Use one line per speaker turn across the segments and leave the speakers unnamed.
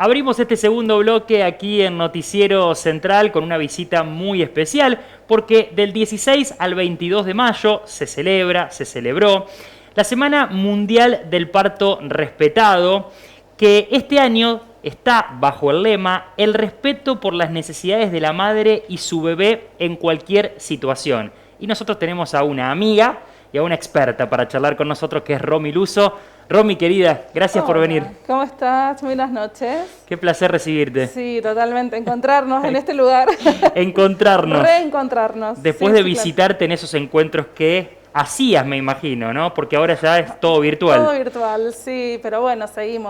Abrimos este segundo bloque aquí en Noticiero Central con una visita muy especial porque del 16 al 22 de mayo se celebró la Semana Mundial del Parto Respetado, que este año está bajo el lema "El respeto por las necesidades de la madre y su bebé en cualquier situación". Y nosotros tenemos a una amiga y a una experta para charlar con nosotros, que es Romy Luso. Romy, querida, gracias por venir.
¿Cómo estás? Buenas noches.
Qué placer recibirte.
Sí, totalmente. Encontrarnos en este lugar.
Encontrarnos.
Reencontrarnos.
Después de visitarte en esos encuentros que hacías, me imagino, ¿no? Porque ahora ya es todo virtual.
Todo virtual, sí. Pero bueno,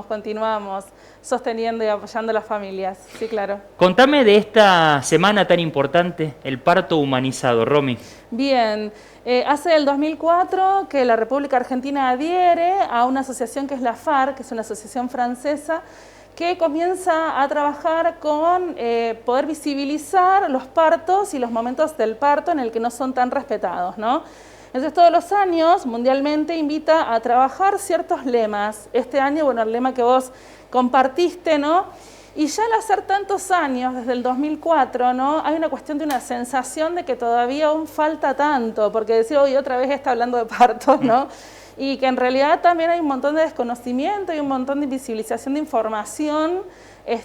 continuamos sosteniendo y apoyando a las familias. Sí, claro.
Contame de esta semana tan importante, el parto humanizado, Romy.
Bien. Hace el 2004 que la República Argentina adhiere a una asociación que es la FARC, que es una asociación francesa, que comienza a trabajar con poder visibilizar los partos y los momentos del parto en el que no son tan respetados, ¿no? Entonces todos los años mundialmente invita a trabajar ciertos lemas. Este año, bueno, el lema que vos compartiste, ¿no? Y ya al hacer tantos años, desde el 2004, ¿no? Hay una cuestión de una sensación de que todavía aún falta tanto, porque decir hoy otra vez está hablando de partos, ¿no? Y que en realidad también hay un montón de desconocimiento y un montón de invisibilización de información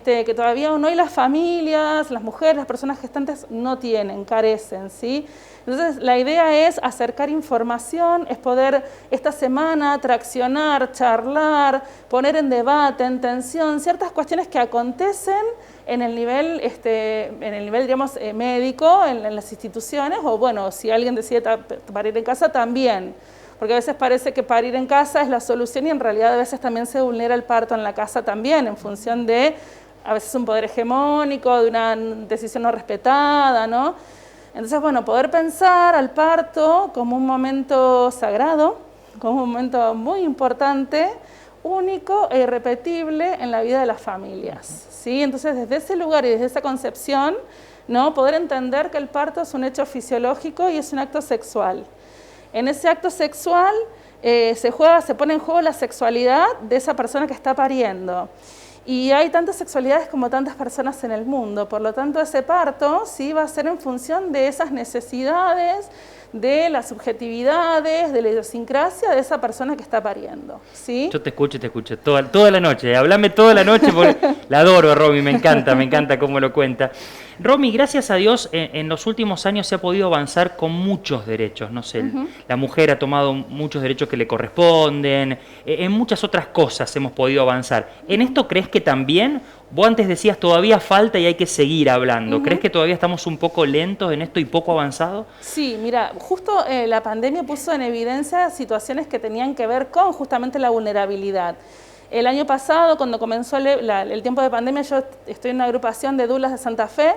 que todavía aún hoy las familias, las mujeres, las personas gestantes no tienen, carecen, ¿sí? Entonces la idea es acercar información, es poder esta semana traccionar, charlar, poner en debate, en tensión, ciertas cuestiones que acontecen en el nivel, digamos, médico, en las instituciones, o bueno, si alguien decide parir en casa también. Porque a veces parece que parir en casa es la solución y en realidad a veces también se vulnera el parto en la casa también, en función de a veces un poder hegemónico, de una decisión no respetada, ¿no? Entonces, bueno, poder pensar al parto como un momento sagrado, como un momento muy importante, único e irrepetible en la vida de las familias, ¿sí? Entonces, desde ese lugar y desde esa concepción, ¿no? Poder entender que el parto es un hecho fisiológico y es un acto sexual. En ese acto sexual se pone en juego la sexualidad de esa persona que está pariendo. Y hay tantas sexualidades como tantas personas en el mundo, por lo tanto ese parto sí va a ser en función de esas necesidades, de las subjetividad,es de la idiosincrasia de esa persona que está pariendo, ¿sí?
Yo te escucho toda la noche, hablame toda la noche porque la adoro a Romy, me encanta cómo lo cuenta. Romy, gracias a Dios, en los últimos años se ha podido avanzar con muchos derechos, no sé, la mujer ha tomado muchos derechos que le corresponden, en muchas otras cosas hemos podido avanzar. ¿En esto crees que también? Vos antes decías todavía falta y hay que seguir hablando. ¿Crees que todavía estamos un poco lentos en esto y poco avanzados?
Sí, mira, justo la pandemia puso en evidencia situaciones que tenían que ver con justamente la vulnerabilidad. El año pasado, cuando comenzó el tiempo de pandemia, yo estoy en una agrupación de doulas de Santa Fe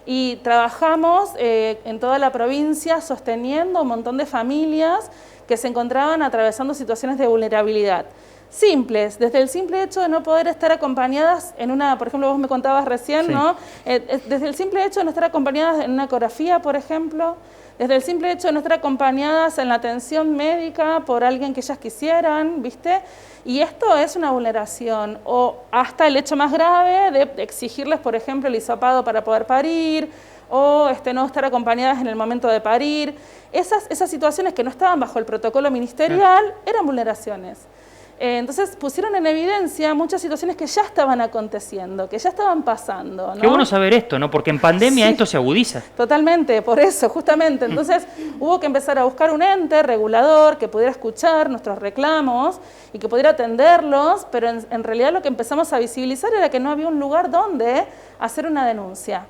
y trabajamos en toda la provincia sosteniendo un montón de familias que se encontraban atravesando situaciones de vulnerabilidad. Simples, desde el simple hecho de no poder estar acompañadas en una, por ejemplo, vos me contabas recién, sí, ¿no? Desde el simple hecho de no estar acompañadas en una ecografía, por ejemplo, desde el simple hecho de no estar acompañadas en la atención médica por alguien que ellas quisieran, ¿viste? Y esto es una vulneración, o hasta el hecho más grave de exigirles, por ejemplo, el hisopado para poder parir, o no estar acompañadas en el momento de parir. Esas situaciones que no estaban bajo el protocolo ministerial eran vulneraciones. Entonces pusieron en evidencia muchas situaciones que ya estaban aconteciendo, que ya estaban pasando, ¿no?
Qué bueno saber esto, ¿no? Porque en pandemia esto se agudiza.
Totalmente, por eso, justamente. Entonces hubo que empezar a buscar un ente regulador que pudiera escuchar nuestros reclamos y que pudiera atenderlos, pero en realidad lo que empezamos a visibilizar era que no había un lugar donde hacer una denuncia.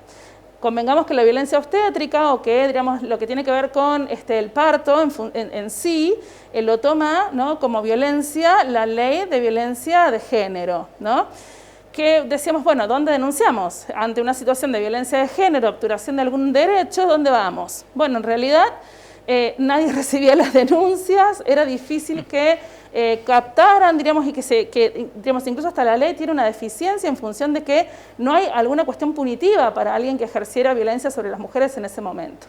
Convengamos que la violencia obstétrica o que, digamos, lo que tiene que ver con el parto en sí, lo toma, ¿no?, como violencia la ley de violencia de género, ¿no? Que decíamos, bueno, ¿dónde denunciamos? Ante una situación de violencia de género, obturación de algún derecho, ¿dónde vamos? Bueno, en realidad nadie recibía las denuncias, era difícil que captaran, diríamos, y digamos, incluso hasta la ley tiene una deficiencia en función de que no hay alguna cuestión punitiva para alguien que ejerciera violencia sobre las mujeres en ese momento.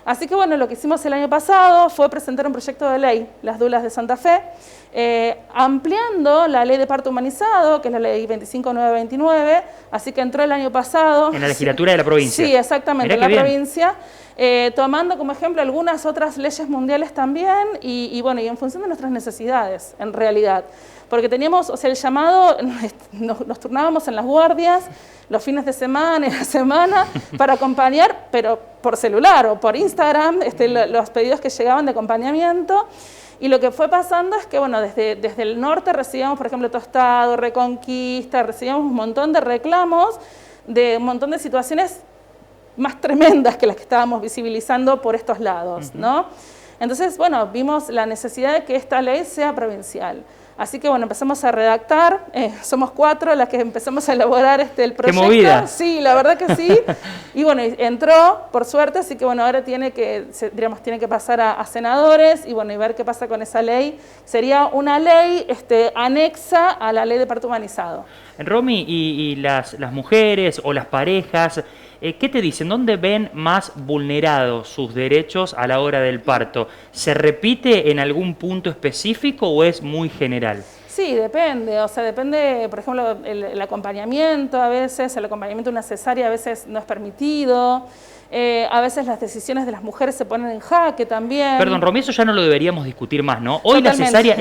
Así que bueno, lo que hicimos el año pasado fue presentar un proyecto de ley, las dulas de Santa Fe, ampliando la ley de parto humanizado, que es la ley 25929, así que entró el año pasado.
En la legislatura de la provincia.
Sí, exactamente, en la provincia, tomando como ejemplo algunas otras leyes mundiales también y bueno, y en función de nuestras necesidades, en realidad. Porque teníamos, o sea, el llamado, nos turnábamos en las guardias, los fines de semana, en la semana, para acompañar, pero por celular o por Instagram, los pedidos que llegaban de acompañamiento. Y lo que fue pasando es que, bueno, desde el norte recibíamos, por ejemplo, Tostado, Reconquista, recibíamos un montón de reclamos, de un montón de situaciones más tremendas que las que estábamos visibilizando por estos lados, ¿no? Entonces, bueno, vimos la necesidad de que esta ley sea provincial. Así que bueno, empezamos a redactar, somos 4 las que empezamos a elaborar el proyecto.
¡Qué movida!
Sí, la verdad que sí. Y bueno, entró, por suerte, así que bueno, ahora tiene que pasar a senadores y bueno, y ver qué pasa con esa ley. Sería una ley anexa a la ley de parto humanizado.
Romy, y las mujeres o las parejas, ¿qué te dicen? ¿Dónde ven más vulnerados sus derechos a la hora del parto? ¿Se repite en algún punto específico o es muy general?
Sí, depende, o sea, depende, por ejemplo, el acompañamiento a veces, el acompañamiento de una cesárea a veces no es permitido, a veces las decisiones de las mujeres se ponen en jaque también.
Perdón, Romy, eso ya no lo deberíamos discutir más, ¿no? Hoy totalmente. La cesárea,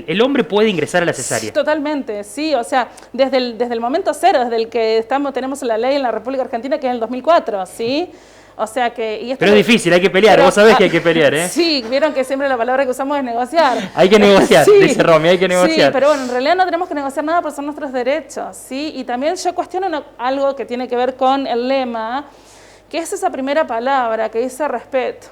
el hombre puede ingresar a la cesárea.
Totalmente, sí, o sea, desde el momento cero, desde el que tenemos la ley en la República Argentina, que es en el 2004, ¿sí? O sea que...
pero es difícil, hay que pelear, vos sabés que hay que pelear, ¿eh?
Sí, vieron que siempre la palabra que usamos es negociar.
Hay que negociar, sí, dice Romy, hay que negociar.
Sí, pero bueno, en realidad no tenemos que negociar nada porque son nuestros derechos, ¿sí? Y también yo cuestiono algo que tiene que ver con el lema, que es esa primera palabra que dice respeto.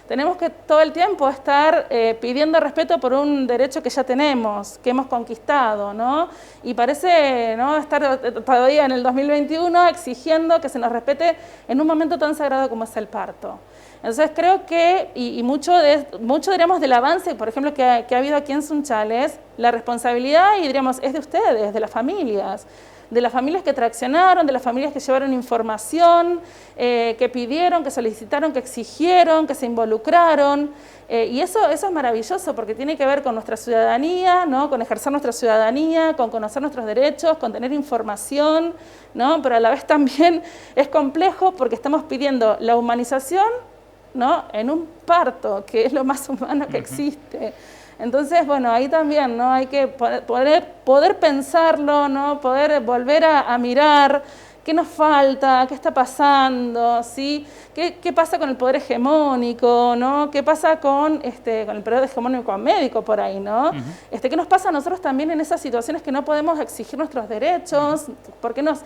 Tenemos que todo el tiempo estar pidiendo respeto por un derecho que ya tenemos, que hemos conquistado, ¿no? Y parece, ¿no?, estar todavía en el 2021 exigiendo que se nos respete en un momento tan sagrado como es el parto. Entonces creo que, y mucho diríamos del avance, por ejemplo, que ha habido aquí en Sunchales, la responsabilidad, y diríamos, es de ustedes, de las familias que traccionaron, de las familias que llevaron información, que pidieron, que solicitaron, que exigieron, que se involucraron. Y eso es maravilloso porque tiene que ver con nuestra ciudadanía, ¿no?, con ejercer nuestra ciudadanía, con conocer nuestros derechos, con tener información, ¿no?, pero a la vez también es complejo porque estamos pidiendo la humanización, ¿no?, en un parto, que es lo más humano que existe. Entonces, bueno, ahí también, ¿no?, hay que poder pensarlo, ¿no?, poder volver a mirar qué nos falta, qué está pasando, ¿sí? ¿Qué pasa con el poder hegemónico, ¿no? ¿Qué pasa con el poder hegemónico médico por ahí, ¿no? ¿Qué nos pasa a nosotros también en esas situaciones que no podemos exigir nuestros derechos? ¿Por qué nos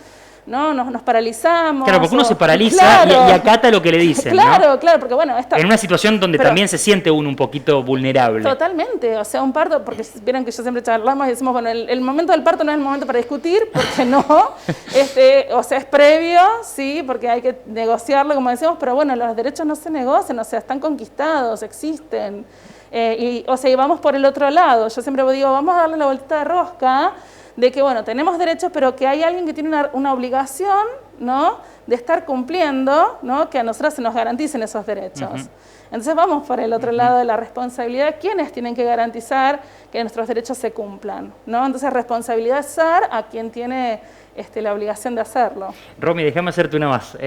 paralizamos?
Claro, porque uno se paraliza, claro, y acata lo que le dicen,
claro,
¿no?
Claro, porque bueno...
En una situación donde también se siente uno un poquito vulnerable.
Totalmente, o sea, un parto, porque vieron que yo siempre charlamos y decimos, bueno, el momento del parto no es el momento para discutir, porque no, o sea, es previo, sí, porque hay que negociarlo, como decimos, pero bueno, los derechos no se negocian, o sea, están conquistados, existen. Y vamos por el otro lado. Yo siempre digo, vamos a darle la vueltita de rosca de que, bueno, tenemos derechos, pero que hay alguien que tiene una obligación, ¿no?, de estar cumpliendo, ¿no?, que a nosotros se nos garanticen esos derechos. Entonces vamos por el otro lado de la responsabilidad. ¿Quiénes tienen que garantizar que nuestros derechos se cumplan, ¿no? Entonces responsabilizar a quien tiene la obligación de hacerlo.
Romy, déjame hacerte una más.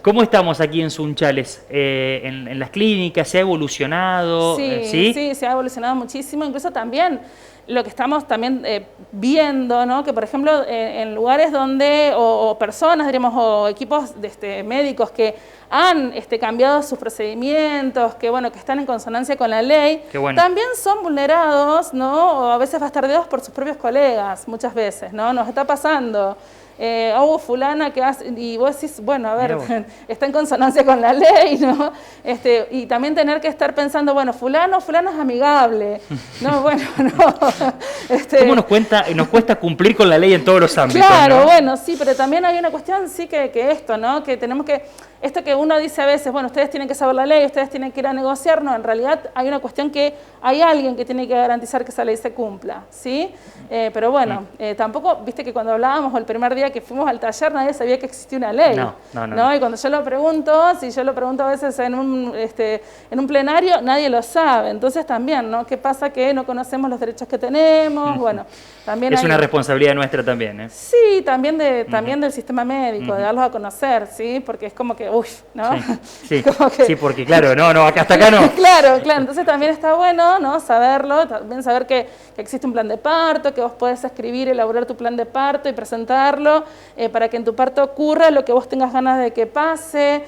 ¿Cómo estamos aquí en Sunchales? ¿En las clínicas? ¿Se ha evolucionado?
Sí, se ha evolucionado muchísimo. Incluso también lo que estamos también viendo, ¿no?, que por ejemplo en lugares donde, o personas, diríamos, o equipos médicos que han cambiado sus procedimientos, que bueno, que están en consonancia con la ley, bueno, también son vulnerados, ¿no?, o a veces bastardeados por sus propios colegas, muchas veces, ¿no? Nos está pasando. Fulana que hace, y vos decís, bueno, a ver, está en consonancia con la ley, ¿no? Y también tener que estar pensando, bueno, fulano es amigable, no, bueno, no.
¿Cómo nos cuesta cumplir con la ley en todos los ámbitos?
Claro,
¿no?
Bueno, sí, pero también hay una cuestión, sí, que esto, ¿no?, que tenemos que esto que uno dice a veces, bueno, ustedes tienen que saber la ley, ustedes tienen que ir a negociar, no, en realidad hay una cuestión que hay alguien que tiene que garantizar que esa ley se cumpla, ¿sí? Pero bueno, tampoco, viste que cuando hablábamos el primer día que fuimos al taller nadie sabía que existía una ley, ¿no? Y cuando yo lo pregunto, si yo lo pregunto a veces en un plenario, nadie lo sabe, entonces también, ¿no? ¿Qué pasa que no conocemos los derechos que tenemos? Bueno, también
es una responsabilidad nuestra también, ¿eh?
Sí, también del sistema médico, de darlos a conocer, ¿sí? Porque es como que, uy, ¿no?
Sí, sí, porque claro, hasta acá no.
Claro, entonces también está bueno, ¿no? Saberlo, también saber que existe un plan de parto, que vos podés escribir, elaborar tu plan de parto y presentarlo para que en tu parto ocurra lo que vos tengas ganas de que pase,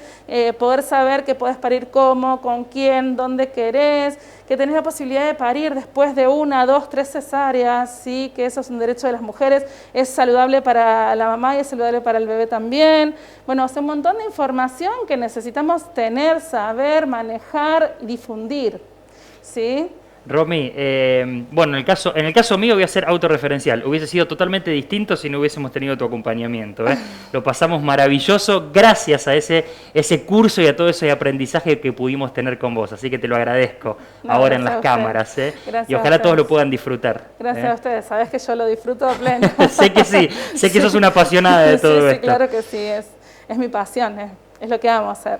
poder saber que podés parir cómo, con quién, dónde querés, que tenés la posibilidad de parir después de 1, 2, 3 cesáreas, ¿sí? Que eso es un derecho de las mujeres, es saludable para la mamá y es saludable para el bebé también. Bueno, es un montón de información que necesitamos tener, saber, manejar y difundir, ¿sí?
Romy, bueno, en el caso mío voy a ser autorreferencial. Hubiese sido totalmente distinto si no hubiésemos tenido tu acompañamiento, ¿eh? Lo pasamos maravilloso gracias a ese curso y a todo ese aprendizaje que pudimos tener con vos. Así que te lo agradezco ahora en las cámaras, ¿eh? Y ojalá todos lo puedan disfrutar.
Gracias a ustedes. Sabés que yo lo disfruto a pleno.
Sé que sí. Sé que sos una apasionada de todo esto.
Sí, claro que sí. Es mi pasión. Es lo que amo hacer.